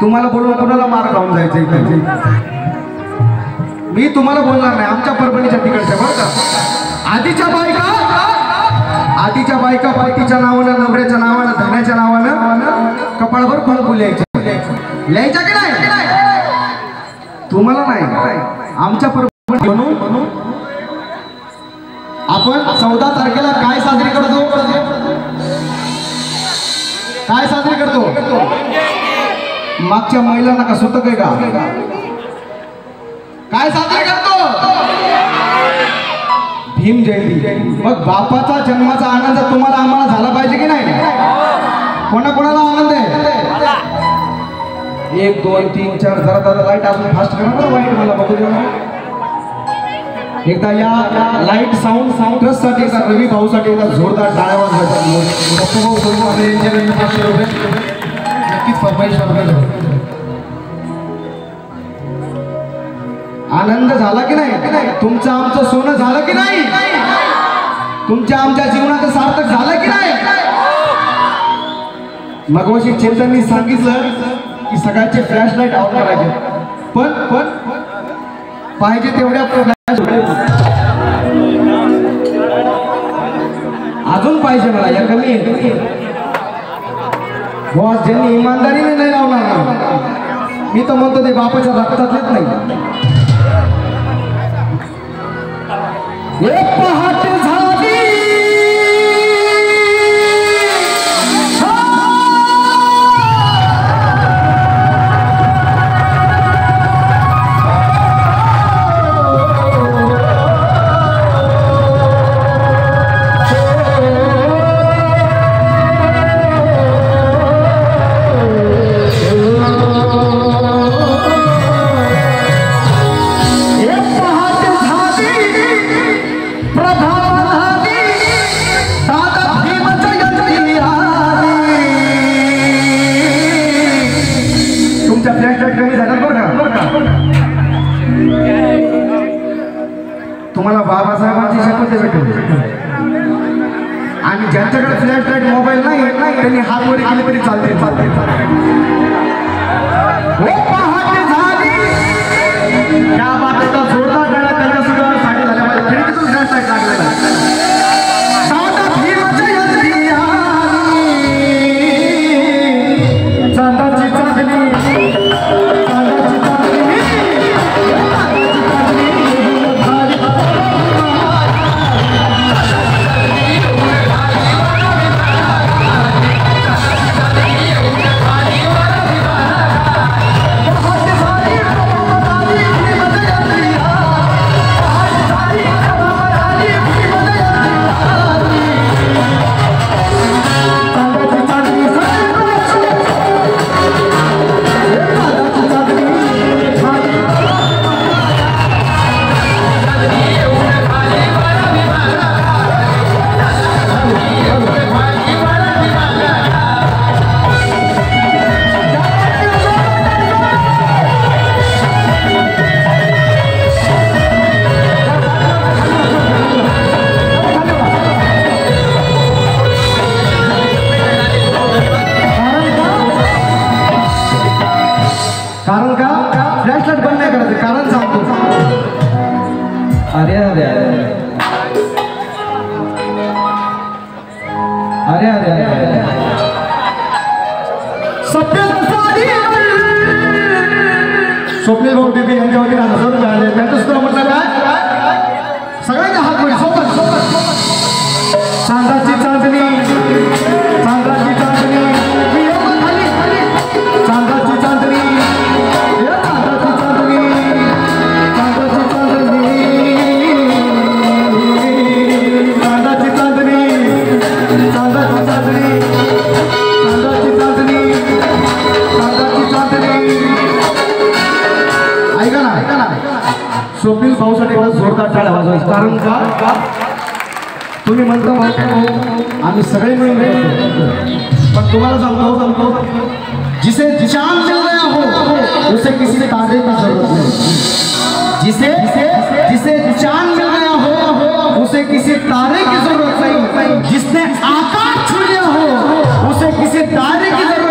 तुम्हाला बोलून कोणाला मार खाऊन जायचं? मी तुम्हाला बोलणार नाही, आमच्या परभणीच्या तिकडच्या बरं का. आधीच्या बायका पतीच्या नावानं, नवऱ्याच्या नावानं, धन्याच्या नावानं कपाळभर फळफुल लिहायच्या की नाही? तुम्हाला नाही, आमच्या परभणी. म्हणून आपण 14 तारखेला काय साजरी करतो? काय साजरी करतो? मागच्या महिलांना का सुतक आहे का? काय साजरी करतो? भीम जयंती. मग बापाचा जन्माचा आनंद तुम्हाला आम्हाला झाला पाहिजे की नाही? कोणाकोणाला आनंद आहे? 1 2 3 4 जरा लाईट अजून फास्ट करा बरं, वाईट मला बघू द्या. एकदा या लाईट साऊंड ट्रस्ट साठी, रवी भाऊसाठी एकदा जोरदार टाळ्या वाजवायच्या. नक्कीच फरमाईश. आनंद झाला की नाही? तुमचं आमचं सोनं झालं की नाही? तुमच्या आमच्या जीवनाचं सार्थक झालं की नाही? मगाशी चेतननी सांगितलं की सगळ्यांचे फ्लॅश लाईट ऑफ करायचे, पण पाहिजे तेवढ्या अजून पाहिजे मला, या कमी बॉस. ज्यांनी इमानदारीने नाही लावणार ना, मी तर म्हणतो ते बापाच्या रक्तात येत नाही. पहाट झाली तुम्हाला बाबासाहेबांची शपथ भेटेल. आणि ज्यांच्याकडे फ्लॅश लाईट मोबाईल नाही त्यांनी हात वर केले तरी चालते. त्या बाबतीचा जोरदार गळा त्यांच्या सुद्धा साठी झाल्या पाहिजे. खिडकीतून फ्लॅश लाईट लागलेला स्वप्नील भाऊ बेबी यांच्या वतीने 1000 रुपये आले. त्यांचं सुद्धा म्हटलं काय सगळ्यांच्या हात वर सोबत चांदाची चांदणी, चांदाची चांदणी, चांदाची चांदणी, चांदाची चांदणी, चांदाची चांदणी, चांदाची चांदणी, चांदाची चांदणी, चांदाची चांदणी, चांदाची चांदणी. ऐका ना, स्वप्नील भाऊसाठी जोरदार टाळ्या वाजवायचं. कारण का तुम्ही म्हणता आम्ही सगळे मिळून, पण तुम्हाला सांगतो जिसे चांद मिल गया हो उसे किसी तारे की जरूरत नहीं. जिसे चांद मिल गया हो उसे किसी तारे की जरूरत नहीं. जिसने आकाश छू लिया हो उसे किसी तारे की जरूरत